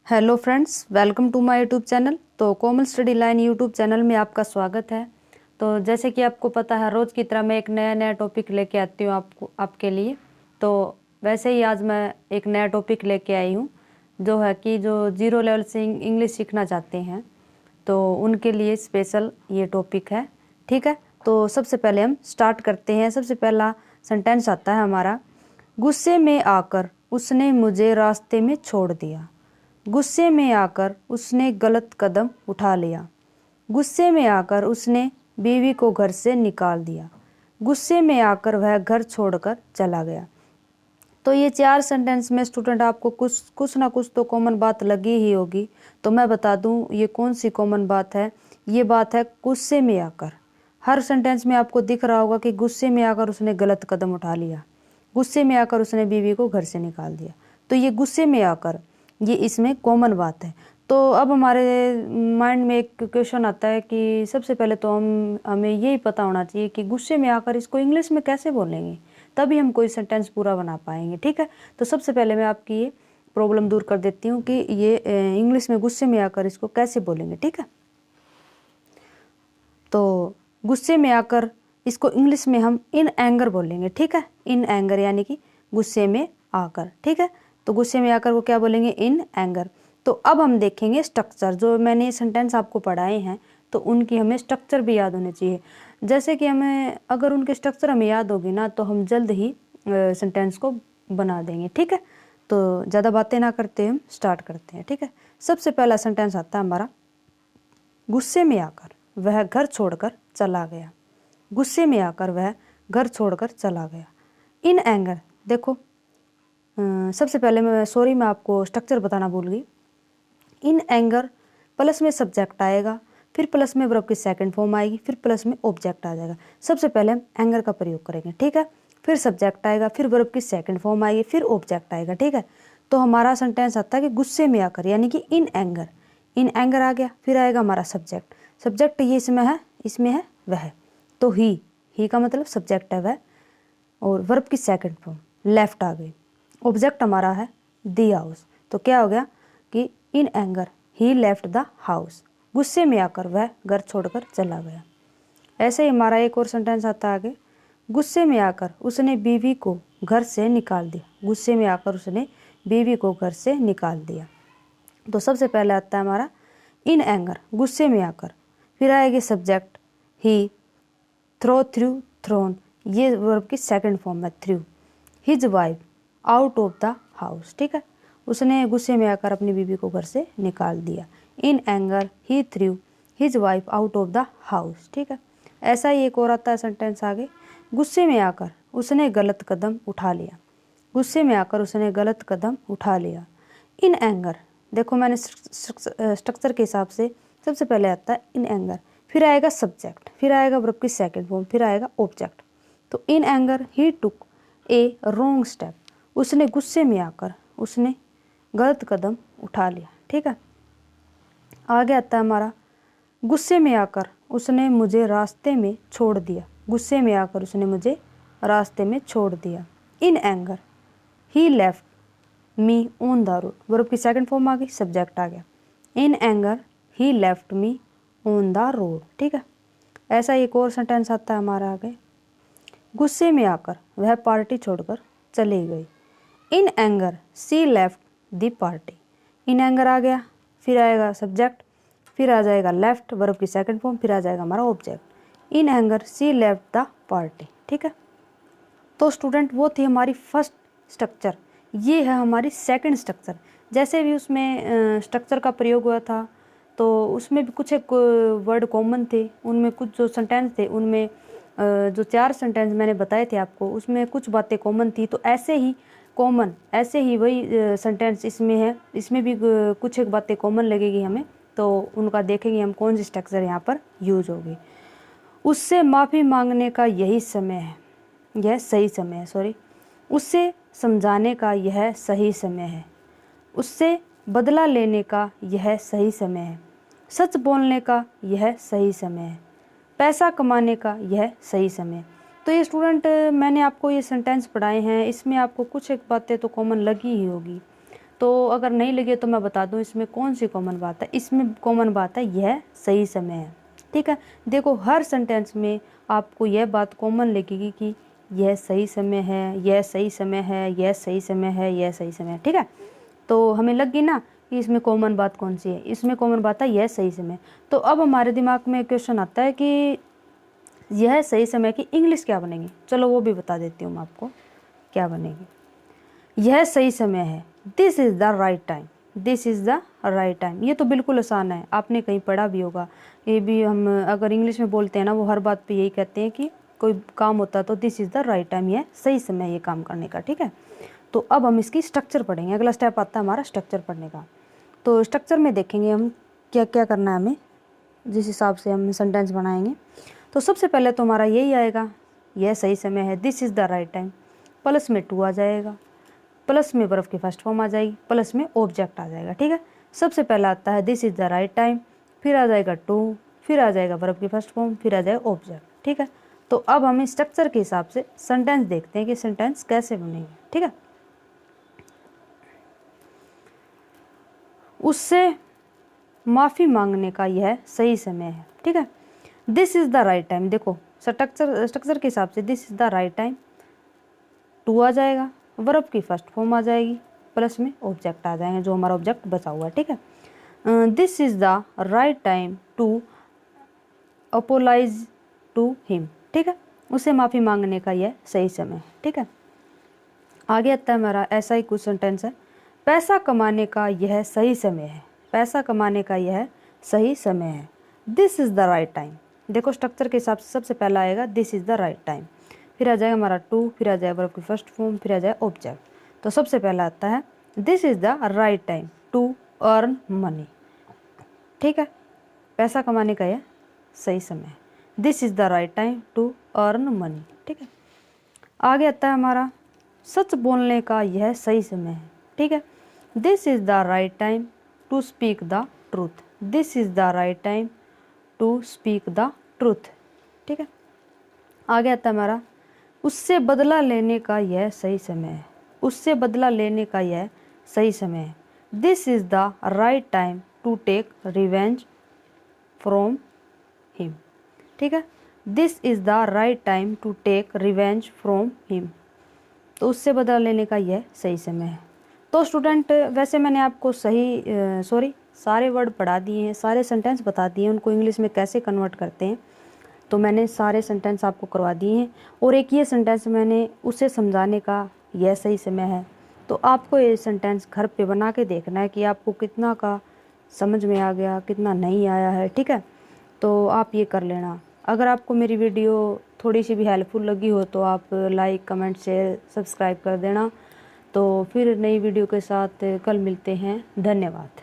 Hello friends, welcome to my YouTube channel. तो Komal study line YouTube channel में आपका स्वागत है। तो जैसे कि आपको पता है, रोज़ की तरह मैं एक नया नया टॉपिक लेके आती हूँ आपके लिए। तो वैसे ही आज मैं एक नया टॉपिक लेके आई हूँ, जो है कि जो जीरो लेवल से इंग्लिश सीखना चाहते हैं तो उनके लिए स्पेशल ये टॉपिक है। ठीक है, तो सबसे पहले हम स्टार्ट करते हैं। सबसे पहला सेंटेंस आता है हमारा, गुस्से में आकर उसने मुझे रास्ते में छोड़ दिया। गुस्से में आकर उसने गलत कदम उठा लिया। गुस्से में आकर उसने बीवी को घर से निकाल दिया। गुस्से में आकर वह घर छोड़कर चला गया। तो ये 4 सेंटेंस में स्टूडेंट आपको कुछ ना कुछ तो कॉमन बात लगी ही होगी। तो मैं बता दूं ये कौन सी कॉमन बात है। ये बात है गुस्से में आकर। हर सेंटेंस में आपको दिख रहा होगा कि गुस्से में आकर उसने गलत कदम उठा लिया, गुस्से में आकर उसने बीवी को घर से निकाल दिया। तो ये गुस्से में आकर, ये इसमें कॉमन बात है। तो अब हमारे माइंड में एक क्वेश्चन आता है कि सबसे पहले तो हमें यही पता होना चाहिए कि गुस्से में आकर इसको इंग्लिश में कैसे बोलेंगे, तभी हम कोई सेंटेंस पूरा बना पाएंगे। ठीक है, तो सबसे पहले मैं आपकी ये प्रॉब्लम दूर कर देती हूँ कि ये इंग्लिश में गुस्से में आकर इसको कैसे बोलेंगे। ठीक है, तो गुस्से में आकर इसको इंग्लिश में हम इन एंगर बोलेंगे। ठीक है, इन एंगर यानी कि गुस्से में आकर। ठीक है, तो गुस्से में आकर को क्या बोलेंगे, इन एंगर। तो अब हम देखेंगे स्ट्रक्चर। जो मैंने सेंटेंस आपको पढ़ाए हैं तो उनकी हमें स्ट्रक्चर भी याद होने चाहिए। जैसे कि हमें अगर उनके स्ट्रक्चर हमें याद होगी ना तो हम जल्द ही सेंटेंस को बना देंगे। ठीक है, तो ज़्यादा बातें ना करते हम स्टार्ट करते हैं। ठीक है, सबसे पहला सेंटेंस आता है हमारा, गुस्से में आकर वह घर छोड़कर चला गया। गुस्से में आकर वह घर छोड़कर चला गया। इन एंगर, देखो सबसे पहले मैं आपको स्ट्रक्चर बताना भूल गई। इन एंगर प्लस में सब्जेक्ट आएगा, फिर प्लस में वर्ब की सेकंड फॉर्म आएगी, फिर प्लस में ऑब्जेक्ट आ जाएगा। सबसे पहले हम एंगर का प्रयोग करेंगे। ठीक है, फिर सब्जेक्ट आएगा, फिर वर्ब की सेकंड फॉर्म आएगी, फिर ऑब्जेक्ट आएगा। ठीक है, तो हमारा सेंटेंस आता है कि गुस्से में आकर, यानी कि इन एंगर। इन एंगर आ गया, फिर आएगा हमारा सब्जेक्ट। सब्जेक्ट ये इसमें है वह। तो ही का मतलब सब्जेक्ट है वह, और वर्ब की सेकंड फॉर्म लेफ्ट आ गई। ऑब्जेक्ट हमारा है द हाउस। तो क्या हो गया कि in anger he left the house. गुस्से में आकर वह घर छोड़कर चला गया। ऐसे ही हमारा एक और सेंटेंस आता है आगे, गुस्से में आकर उसने बीवी को घर से निकाल दिया। गुस्से में आकर उसने बीवी को घर से निकाल दिया। तो सबसे पहले आता है हमारा इन एंगर, गुस्से में आकर, फिर आएगी सब्जेक्ट ही, थ्रू थ्रोन, ये वर्ब की सेकंड फॉर्म है through. His wife out of the house. ठीक है, उसने गुस्से में आकर अपनी बीवी को घर से निकाल दिया। In anger he through his wife out of the house. ठीक है, ऐसा ही एक और आता है सेंटेंस आगे, गुस्से में आकर उसने गलत कदम उठा लिया। गुस्से में आकर उसने गलत कदम उठा लिया। इन एंगर, देखो मैंने स्ट्रक्चर के हिसाब से सबसे पहले आता है इन एंगर, फिर आएगा सब्जेक्ट, फिर आएगा वर्ब की सेकंड फॉर्म, फिर आएगा ऑब्जेक्ट। तो in anger he took A wrong step, उसने गुस्से में आकर उसने गलत कदम उठा लिया। ठीक है, आगे आता है हमारा, गुस्से में आकर उसने मुझे रास्ते में छोड़ दिया। गुस्से में आकर उसने मुझे रास्ते में छोड़ दिया। In anger he left me on the road, verb की सेकंड फॉर्म आ गई, सब्जेक्ट आ गया। In anger he left me on the road. ठीक है, ऐसा एक और सेंटेंस आता है हमारा आगे, गुस्से में आकर वह पार्टी छोड़कर चली गई। In anger she left the party. In anger आ गया, फिर आएगा सब्जेक्ट, फिर आ जाएगा लेफ्ट, वर्ब की सेकंड फॉर्म, फिर आ जाएगा हमारा object. In anger she left the party. ठीक है, तो स्टूडेंट वो थी हमारी फर्स्ट स्ट्रक्चर। ये है हमारी सेकंड स्ट्रक्चर। जैसे भी उसमें स्ट्रक्चर का प्रयोग हुआ था तो उसमें भी कुछ एक वर्ड कॉमन थे, उनमें कुछ जो सेंटेंस थे उनमें जो 4 सेंटेंस मैंने बताए थे आपको उसमें कुछ बातें कॉमन थी। तो ऐसे ही वही सेंटेंस इसमें है, इसमें भी कुछ एक बातें कॉमन लगेगी हमें, तो उनका देखेंगे हम कौन सी स्ट्रक्चर यहाँ पर यूज होगी। उससे माफ़ी मांगने का यही समय है, यह सही समय है, सॉरी, उससे समझाने का यह सही समय है, उससे बदला लेने का यह सही समय है, सच बोलने का यह सही समय है, पैसा कमाने का यह सही समय है। तो ये स्टूडेंट मैंने आपको ये सेंटेंस पढ़ाए हैं, इसमें आपको कुछ एक बातें तो कॉमन लगी ही होगी। तो अगर नहीं लगे तो मैं बता दूं इसमें कौन सी कॉमन बात है। इसमें कॉमन बात है यह सही समय है, ठीक है। देखो हर सेंटेंस में आपको यह बात कॉमन लगेगी कि यह सही समय है, यह सही समय है, यह सही समय है, यह सही समय है, ठीक है। तो हमें लग गई ना कि इसमें कॉमन बात कौन सी है। इसमें कॉमन बात है यह सही समय। तो अब हमारे दिमाग में क्वेश्चन आता है कि यह सही समय की इंग्लिश क्या बनेगी। चलो वो भी बता देती हूँ मैं आपको क्या बनेगी। यह सही समय है, this is the right time, this is the right time. ये तो बिल्कुल आसान है, आपने कहीं पढ़ा भी होगा। ये भी हम अगर इंग्लिश में बोलते हैं ना, वो हर बात पे यही कहते हैं कि कोई काम होता है तो this is the right time, यह सही समय है ये काम करने का, ठीक है। तो अब हम इसकी स्ट्रक्चर पढ़ेंगे। अगला स्टेप आता है हमारा स्ट्रक्चर पढ़ने का। तो स्ट्रक्चर में देखेंगे हम क्या क्या करना है हमें, जिस हिसाब से हम सेंटेंस बनाएंगे। तो सबसे पहले तो हमारा यही आएगा, यह सही समय है, this is the right time, plus में टू आ जाएगा, प्लस में वर्ब की फर्स्ट फॉर्म आ जाएगी, प्लस में ऑब्जेक्ट आ जाएगा, ठीक है। सबसे पहला आता है this is the right time, फिर आ जाएगा टू, फिर आ जाएगा वर्ब की फर्स्ट फॉर्म, फिर आ जाएगा ऑब्जेक्ट, ठीक है। तो अब हम स्ट्रक्चर के हिसाब से सेंटेंस देखते हैं कि सेंटेंस कैसे बनेंगे, ठीक है। उससे माफ़ी मांगने का यह सही समय है, ठीक है। This is the right time, देखो स्ट्रक्चर के हिसाब से this is the right time, to आ जाएगा, वर्ब की फर्स्ट फॉर्म आ जाएगी, प्लस में ऑब्जेक्ट आ जाएंगे, जो हमारा ऑब्जेक्ट बचा हुआ है, ठीक है। This is the right time to apologise to him, ठीक है। उसे माफ़ी मांगने का यह सही समय है, ठीक है। आगे आता है हमारा ऐसा ही कुछ सेंटेंस है, पैसा कमाने का यह सही समय है, पैसा कमाने का यह सही समय है, this is the right time. देखो स्ट्रक्चर के हिसाब से सबसे पहला आएगा this is the right time, फिर आ जाएगा हमारा टू, फिर आ जाएगा वर्ब की फर्स्ट फॉर्म, फिर आ जाएगा ऑब्जेक्ट। तो सबसे पहला आता है this is the right time to earn money, ठीक है। पैसा कमाने का यह सही समय है, this is the right time to earn money, ठीक है। आगे आता है हमारा सच बोलने का यह सही समय है, ठीक है। This is the right time to speak the truth, this is the right time to speak the truth, ठीक है। आगे आता है हमारा उससे बदला लेने का यह सही समय है, उससे बदला लेने का यह सही समय है, this is the right time to take revenge from him, ठीक है। This is the right time to take revenge from him. तो उससे बदला लेने का यह सही समय है। तो स्टूडेंट वैसे मैंने आपको सारे वर्ड पढ़ा दिए हैं, सारे सेंटेंस बता दिए हैं, उनको इंग्लिश में कैसे कन्वर्ट करते हैं। तो मैंने सारे सेंटेंस आपको करवा दिए हैं, और एक ये सेंटेंस मैंने उसे समझाने का यह सही समय है। तो आपको ये सेंटेंस घर पे बना के देखना है कि आपको कितना का समझ में आ गया, कितना नहीं आया है, ठीक है। तो आप ये कर लेना। अगर आपको मेरी वीडियो थोड़ी सी भी हेल्पफुल लगी हो तो आप लाइक, कमेंट, शेयर, सब्सक्राइब कर देना। तो फिर नई वीडियो के साथ कल मिलते हैं। धन्यवाद।